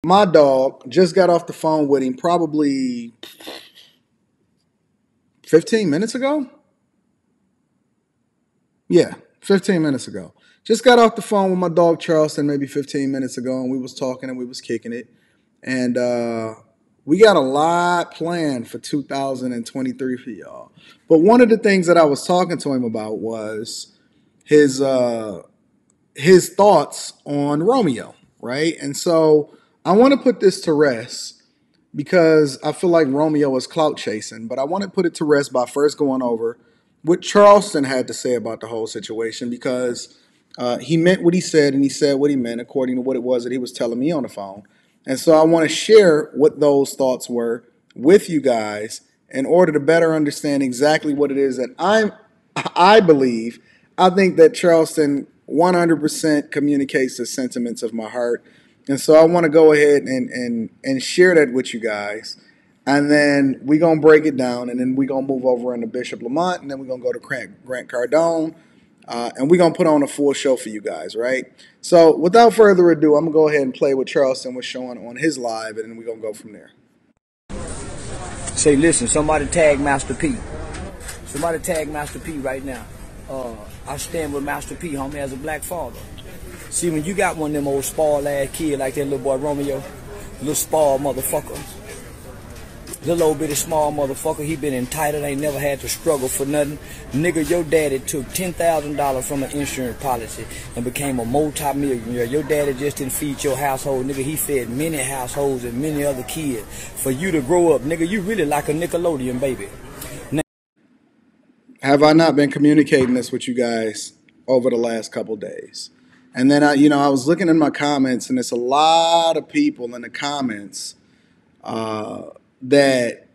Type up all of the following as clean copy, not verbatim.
My dog just got off the phone with him probably 15 minutes ago. Yeah, 15 minutes ago. Just got off the phone with my dog Charleston maybe 15 minutes ago, and we was talking and we was kicking it. And we got a lot planned for 2023 for y'all. But one of the things that I was talking to him about was his uh, his thoughts on Romeo, right? And so I want to put this to rest because I feel like Romeo is clout chasing, but I want to put it to rest by first going over what Charleston had to say about the whole situation because he meant what he said and he said what he meant according to what it was that he was telling me on the phone. And so I want to share what those thoughts were with you guys in order to better understand exactly what it is that I believe. I think that Charleston 100% communicates the sentiments of my heart. And so I want to go ahead and share that with you guys. And then we're going to break it down. And then we're going to move over into Bishop Lamont. And then we're going to go to Grant Cardone. And we're going to put on a full show for you guys, right? So without further ado, I'm going to go ahead and play what Charleston was showing on his live. And then we're going to go from there. Say, listen, somebody tag Master P. Somebody tag Master P right now. I stand with Master P, homie, as a black father. See, when you got one of them old spoiled ass kids like that little boy Romeo, little spoiled motherfucker, little old bitty small motherfucker, he been entitled, ain't never had to struggle for nothing. Nigga, your daddy took $10,000 from an insurance policy and became a multi-millionaire. Your daddy just didn't feed your household, nigga. He fed many households and many other kids. For you to grow up, nigga, you really like a Nickelodeon baby. Have I not been communicating this with you guys over the last couple days? And then I was looking in my comments, and there's a lot of people in the comments that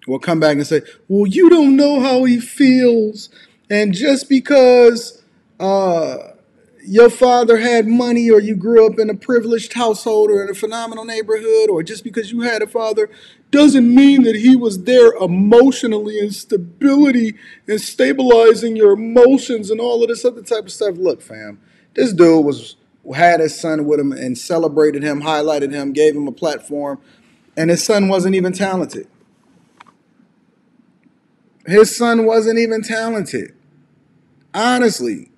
will come back and say, "Well, you don't know how he feels, and just because your father had money, or you grew up in a privileged household, or in a phenomenal neighborhood, or just because you had a father, doesn't mean that he was there emotionally and stability and stabilizing your emotions and all of this other type of stuff." Look, fam. This dude had his son with him and celebrated him, highlighted him, gave him a platform, and his son wasn't even talented. His son wasn't even talented. Honestly.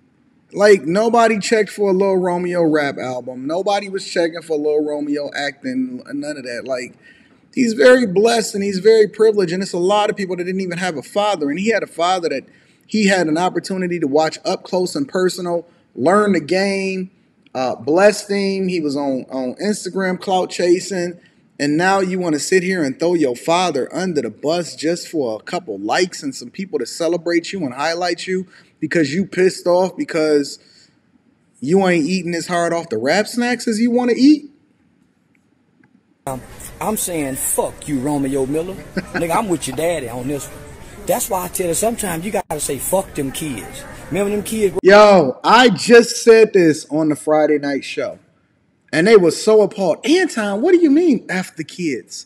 Like, nobody checked for a Lil Romeo rap album. Nobody was checking for Lil Romeo acting, none of that. Like, he's very blessed and he's very privileged, and it's a lot of people that didn't even have a father. And he had a father that he had an opportunity to watch up close and personal, learn the game, blessed him. He was on Instagram clout chasing, and now you want to sit here and throw your father under the bus just for a couple likes and some people to celebrate you and highlight you because you pissed off because you ain't eating as hard off the rap snacks as you want to eat? I'm saying fuck you, Romeo Miller. Nigga, I'm with your daddy on this one. That's why I tell you sometimes you gotta say fuck them kids. Remember them kids? Yo, I just said this on the Friday night show, and they were so appalled. Anton, what do you mean F the kids?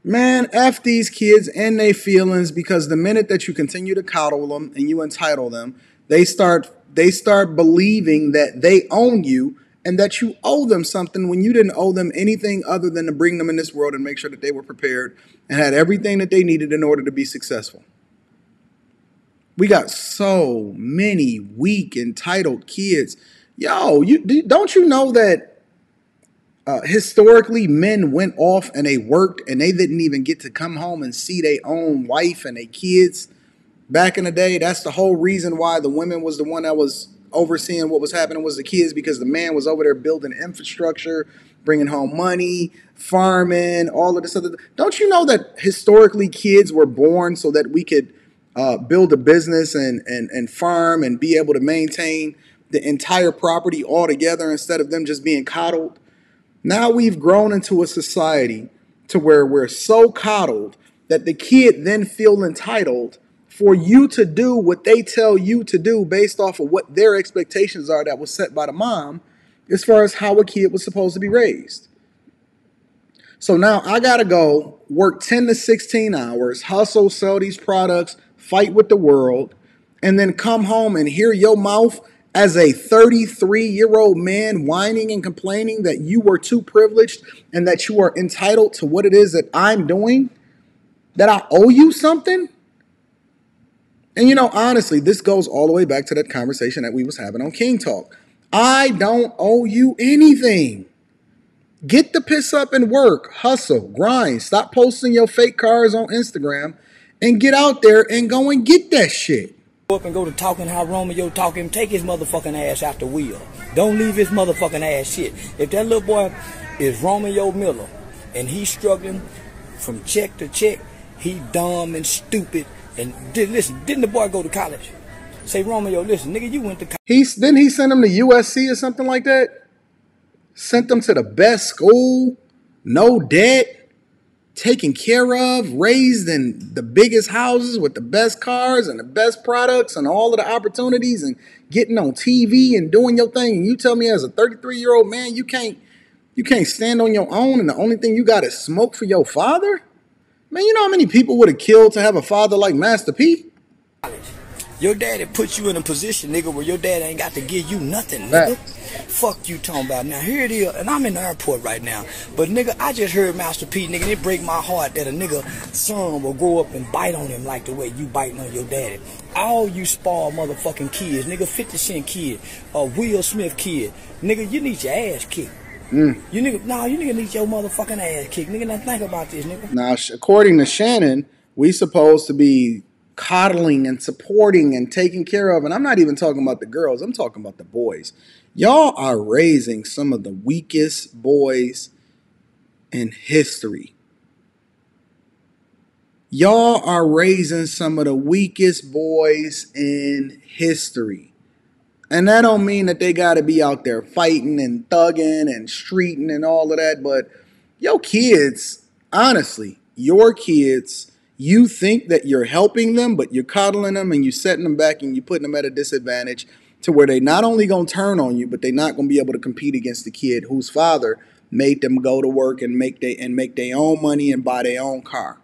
Man, F these kids and their feelings, because the minute that you continue to coddle them and you entitle them, they start believing that they own you and that you owe them something when you didn't owe them anything other than to bring them in this world and make sure that they were prepared and had everything that they needed in order to be successful. We got so many weak, entitled kids. Yo, don't you know that historically men went off and they worked and they didn't even get to come home and see their own wife and their kids back in the day? That's the whole reason why the women was the one that was overseeing what was happening was the kids, because the man was over there building infrastructure, bringing home money, farming, all of this other. Don't you know that historically kids were born so that we could build a business and farm and be able to maintain the entire property all together instead of them just being coddled? Now we've grown into a society to where we're so coddled that the kid then feel entitled for you to do what they tell you to do based off of what their expectations are that was set by the mom as far as how a kid was supposed to be raised. So now I got to go work 10 to 16 hours, hustle, sell these products, fight with the world, and then come home and hear your mouth as a 33-year-old man whining and complaining that you were too privileged and that you are entitled to what it is that I'm doing, that I owe you something? And you know, honestly, this goes all the way back to that conversation that we was having on King Talk. I don't owe you anything. Get the piss up and work, hustle, grind, stop posting your fake cars on Instagram and get out there and go and get that shit. Up and go to talking how Romeo talking, take his motherfucking ass out the wheel. Don't leave his motherfucking ass shit. If that little boy is Romeo Miller and he's struggling from check to check, he dumb and stupid. And listen, didn't the boy go to college? Say, Romeo, listen, nigga, you went to college. Didn't he send him to USC or something like that? Sent them to the best school, no debt, taken care of, raised in the biggest houses with the best cars and the best products and all of the opportunities and getting on TV and doing your thing. And you tell me as a 33-year-old man, you can't stand on your own and the only thing you got is smoke for your father? Man, you know how many people would have killed to have a father like Master P? Your daddy put you in a position, nigga, where your dad ain't got to give you nothing, nigga. Fuck you talking about. Now, here it is, and I'm in the airport right now. But, nigga, I just heard Master P, nigga, and it break my heart that a nigga son will grow up and bite on him like the way you biting on your daddy. All you spoiled motherfucking kids, nigga, 50 Cent kid, Will Smith kid, nigga, you need your ass kicked. You nigga need your motherfucking ass kicked. Nigga, now think about this, nigga. Now, according to Shannon, we supposed to be coddling and supporting and taking care of. And I'm not even talking about the girls. I'm talking about the boys. Y'all are raising some of the weakest boys in history. Y'all are raising some of the weakest boys in history. And that don't mean that they got to be out there fighting and thugging and streeting and all of that. But your kids, honestly, your kids, you think that you're helping them, but you're coddling them and you're setting them back and you're putting them at a disadvantage to where they not only going to turn on you, but they're not going to be able to compete against the kid whose father made them go to work and make their own money and buy their own car.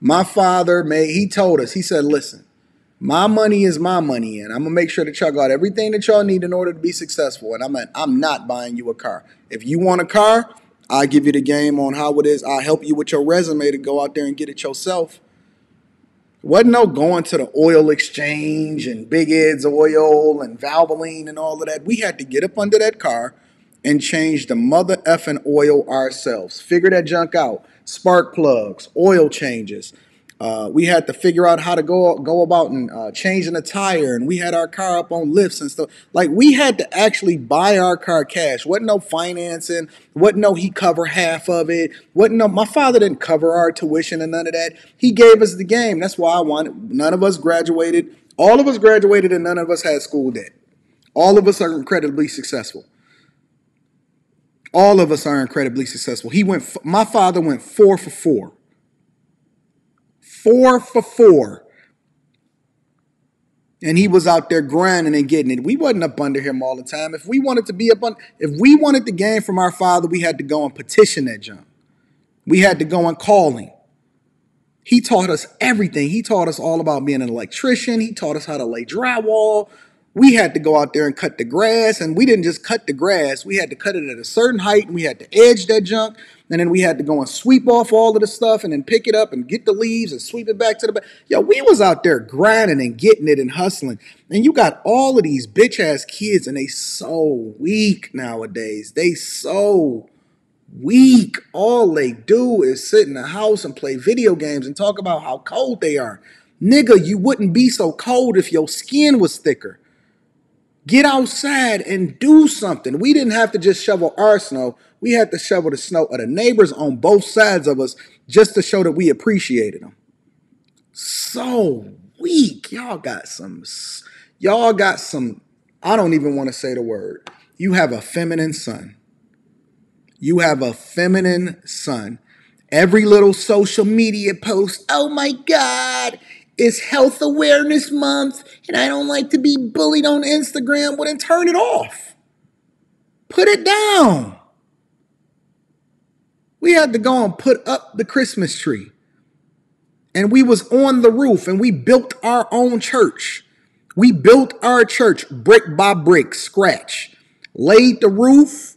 My father he told us, he said, listen, my money is my money, and I'm going to make sure that y'all got everything that y'all need in order to be successful. And I'm not buying you a car. If you want a car, I'll give you the game on how it is. I'll help you with your resume to go out there and get it yourself. Wasn't no going to the oil exchange and Big Ed's oil and Valvoline and all of that. We had to get up under that car and change the mother effing oil ourselves. Figure that junk out. Spark plugs, oil changes. We had to figure out how to go about and changing a tire, and we had our car up on lifts and stuff. Like, we had to actually buy our car cash. Wasn't no financing. Wasn't no he cover half of it. Wasn't no, my father didn't cover our tuition and none of that. He gave us the game. That's why none of us graduated. All of us graduated and none of us had school debt. All of us are incredibly successful. All of us are incredibly successful. My father went 4 for 4. 4 for 4. And he was out there grinding and getting it. We wasn't up under him all the time. If we wanted the game from our father, we had to go and petition that junk. We had to go and call him. He taught us everything. He taught us all about being an electrician. He taught us how to lay drywall. We had to go out there and cut the grass. And we didn't just cut the grass. We had to cut it at a certain height. And we had to edge that junk. And then we had to go and sweep off all of the stuff and then pick it up and get the leaves and sweep it back to the back. Yo, we was out there grinding and getting it and hustling. And you got all of these bitch-ass kids, and they so weak nowadays. They so weak. All they do is sit in the house and play video games and talk about how cold they are. Nigga, you wouldn't be so cold if your skin was thicker. Get outside and do something. We didn't have to just shovel our snow. We had to shovel the snow of the neighbors on both sides of us just to show that we appreciated them. So weak. Y'all got some, I don't even want to say the word. You have a feminine son. You have a feminine son. Every little social media post, oh my God, it's Health Awareness Month, and I don't like to be bullied on Instagram. Well, then turn it off. Put it down. We had to go and put up the Christmas tree. And we was on the roof, and we built our own church. We built our church brick by brick, scratch. Laid the roof,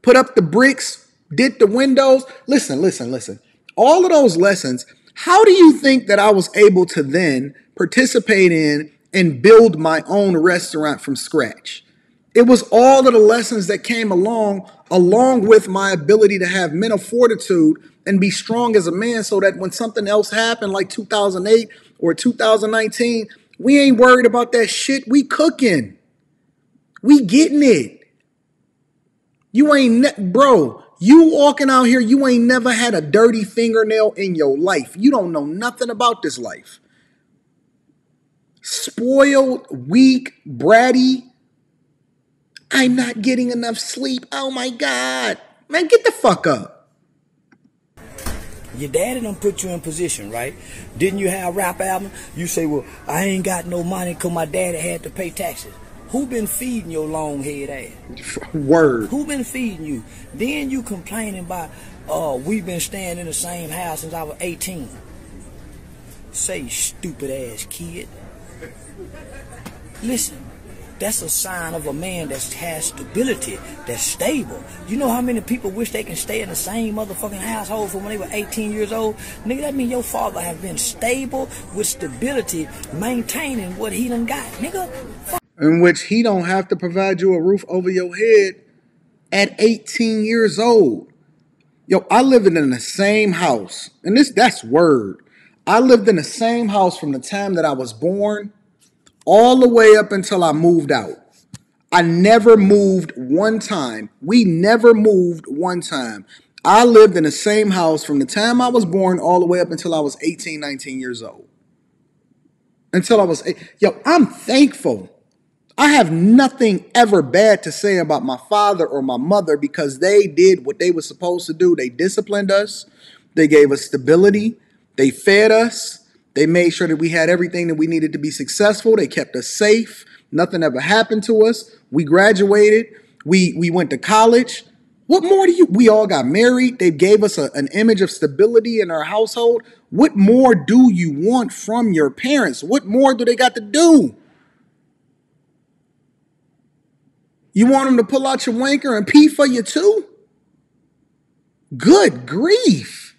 put up the bricks, did the windows. Listen. All of those lessons, how do you think that I was able to then participate in and build my own restaurant from scratch? It was all of the lessons that came along with my ability to have mental fortitude and be strong as a man, so that when something else happened like 2008 or 2019, we ain't worried about that shit. We cooking. We getting it. You ain't, bro, you walking out here, you ain't never had a dirty fingernail in your life. You don't know nothing about this life. Spoiled, weak, bratty. I'm not getting enough sleep. Oh my God. Man, get the fuck up. Your daddy done put you in position, right? Didn't you have a rap album? You say, well, I ain't got no money because my daddy had to pay taxes. Who been feeding your long head ass? Word. Who been feeding you? Then you complaining about, we've been staying in the same house since I was 18. Say, stupid ass kid. Listen. That's a sign of a man that has stability, that's stable. You know how many people wish they can stay in the same motherfucking household from when they were 18 years old? Nigga, that mean your father have been stable with stability, maintaining what he done got. Nigga, in which he don't have to provide you a roof over your head at 18 years old. Yo, I lived in the same house. And that's word. I lived in the same house from the time that I was born all the way up until I moved out. I never moved one time. We never moved one time. I lived in the same house from the time I was born all the way up until I was 18, 19 years old. Until I was, yo, I'm thankful. I have nothing ever bad to say about my father or my mother because they did what they were supposed to do. They disciplined us. They gave us stability. They fed us. They made sure that we had everything that we needed to be successful. They kept us safe. Nothing ever happened to us. We graduated. We went to college. What more do you? We all got married. They gave us an image of stability in our household. What more do you want from your parents? What more do they got to do? You want them to pull out your wanker and pee for you too? Good grief.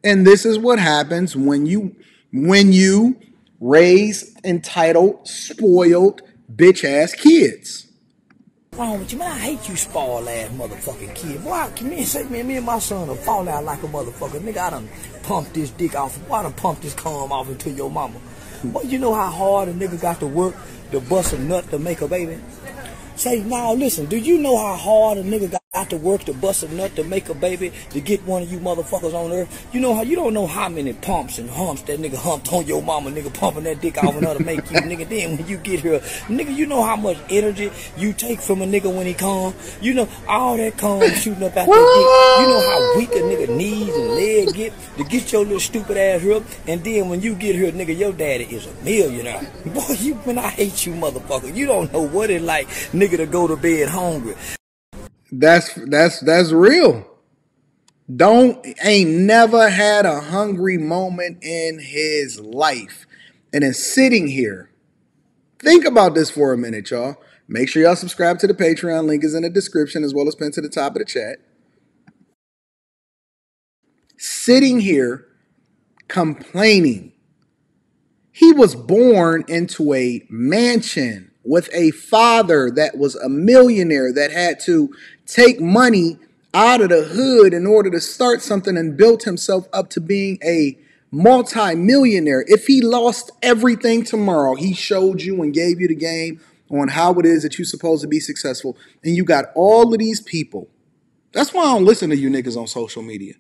And this is what happens when you raise entitled, spoiled, bitch-ass kids. What's wrong with you, man? I hate you spoiled ass motherfucking kid. Boy, come here and say, man, me and my son will fall out like a motherfucker. Nigga, I done pumped this dick off. Boy, I done pumped this cum off into your mama. Boy, you know how hard a nigga got to work to bust a nut to make a baby? Say, now listen, do you know how hard a nigga got to work to bust a nut to make a baby to get one of you motherfuckers on earth? You know how you don't know how many pumps and humps that nigga humped on your mama, nigga pumping that dick off another make you, nigga. Then when you get here, nigga, you know how much energy you take from a nigga when he come. You know all that cum shooting up out that dick. You know how weak a nigga knees and leg get to get your little stupid ass here. And then when you get here, nigga, your daddy is a millionaire. Boy, man, I hate you, motherfucker. You don't know what it like, nigga, to go to bed hungry. That's real. Ain't never had a hungry moment in his life. And then sitting here, think about this for a minute, y'all. Make sure y'all subscribe to the Patreon. Link is in the description as well as pinned to the top of the chat. Sitting here complaining. He was born into a mansion with a father that was a millionaire that had to take money out of the hood in order to start something and built himself up to being a multi-millionaire. If he lost everything tomorrow, he showed you and gave you the game on how it is that you're supposed to be successful. And you got all of these people. That's why I don't listen to you niggas on social media.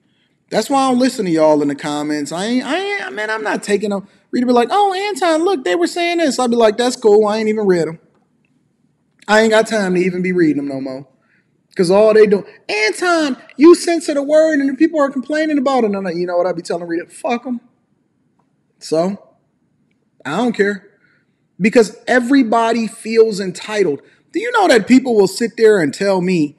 That's why I don't listen to y'all in the comments. I'm not taking them. Read be like, oh, Anton, look, they were saying this. I'd be like, that's cool. I ain't even read them. I ain't got time to even be reading them no more. Because all they do, Anton, you censor the word and the people are complaining about it. And you know what I'd be telling Rita? Fuck them. So, I don't care. Because everybody feels entitled. Do you know that people will sit there and tell me,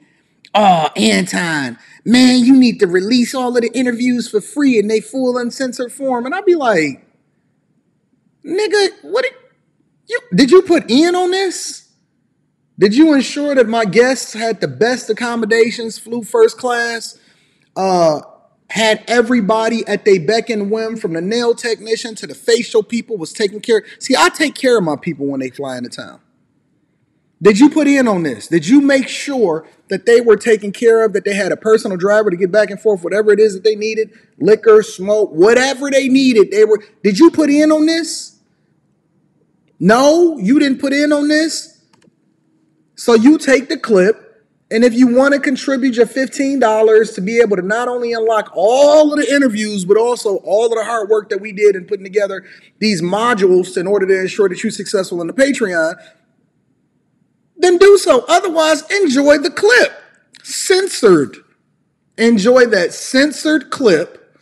oh, Anton, man, you need to release all of the interviews for free in they full uncensored form. And I'd be like, nigga, Did you put in on this? Did you ensure that my guests had the best accommodations, flew first class, had everybody at their beck and whim, from the nail technician to the facial people, was taken care of? See, I take care of my people when they fly into town. Did you put in on this? Did you make sure that they were taken care of, that they had a personal driver to get back and forth, whatever it is that they needed, liquor, smoke, whatever they needed, did you put in on this? No, you didn't put in on this. So you take the clip, and if you want to contribute your $15 to be able to not only unlock all of the interviews, but also all of the hard work that we did in putting together these modules in order to ensure that you're successful in the Patreon, then do so. Otherwise, enjoy the clip. Censored. Enjoy that censored clip.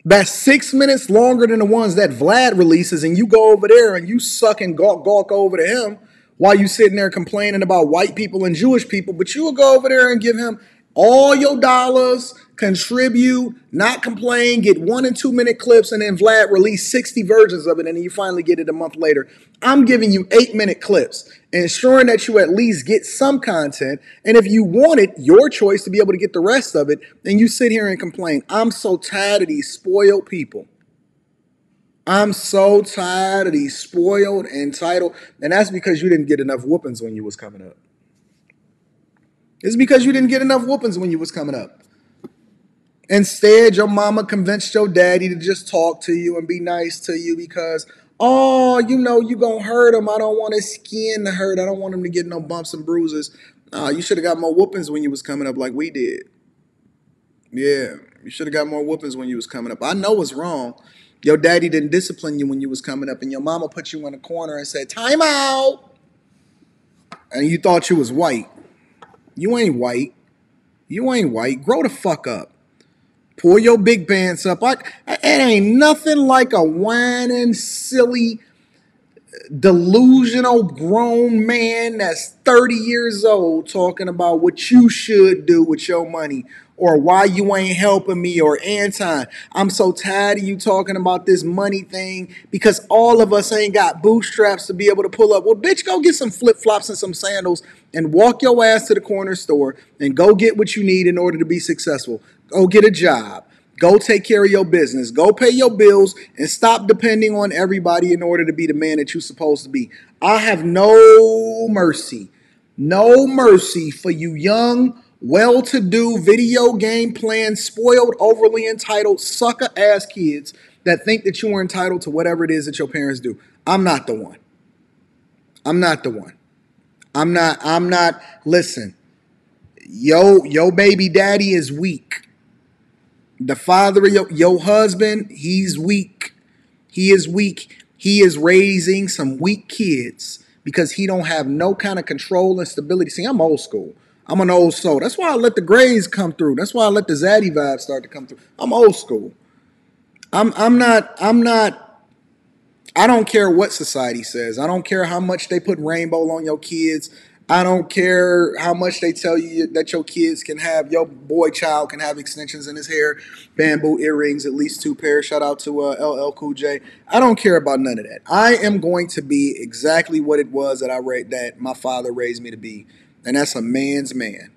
That's 6 minutes longer than the ones that Vlad releases, and you go over there and you suck and gawk over to him while you sitting there complaining about white people and Jewish people. But you will go over there and give him all your dollars, contribute, not complain, get 1 and 2 minute clips, and then Vlad release 60 versions of it, and then you finally get it a month later. I'm giving you 8-minute clips, ensuring that you at least get some content. And if you want it, your choice to be able to get the rest of it, then you sit here and complain. I'm so tired of these spoiled people. I'm so tired of these spoiled, entitled, and that's because you didn't get enough whoopings when you was coming up. It's because you didn't get enough whoopings when you was coming up. Instead, your mama convinced your daddy to just talk to you and be nice to you because, oh, you know, you gonna hurt him. I don't want his skin to hurt. I don't want him to get no bumps and bruises. You should have got more whoopings when you was coming up like we did. Yeah, you should have got more whoopings when you was coming up. I know what's wrong. Your daddy didn't discipline you when you was coming up, and your mama put you in a corner and said, time out. And you thought you was white. You ain't white. You ain't white. Grow the fuck up. Pull your big pants up. It ain't nothing like a whining, silly, delusional grown man that's 30 years old talking about what you should do with your money, or why you ain't helping me, or Anton, I'm so tired of you talking about this money thing because all of us ain't got bootstraps to be able to pull up. Well, bitch, go get some flip-flops and some sandals and walk your ass to the corner store and go get what you need in order to be successful. Go get a job. Go take care of your business. Go pay your bills and stop depending on everybody in order to be the man that you're supposed to be. I have no mercy. No mercy for you young, well-to-do, video game playing, spoiled, overly entitled, sucker-ass kids that think that you are entitled to whatever it is that your parents do. I'm not the one. I'm not the one. I'm not, listen, your baby daddy is weak. The father of your husband, he's weak. He is weak. He is raising some weak kids because he don't have no kind of control and stability. See, I'm old school. I'm an old soul. That's why I let the grays come through. That's why I let the zaddy vibe start to come through. I'm old school. I'm not, I don't care what society says. I don't care how much they put rainbow on your kids. I don't care how much they tell you that your kids can have, your boy child can have extensions in his hair, bamboo earrings, at least 2 pairs. Shout out to LL Cool J. I don't care about none of that. I am going to be exactly what it was that my father raised me to be, and that's a man's man.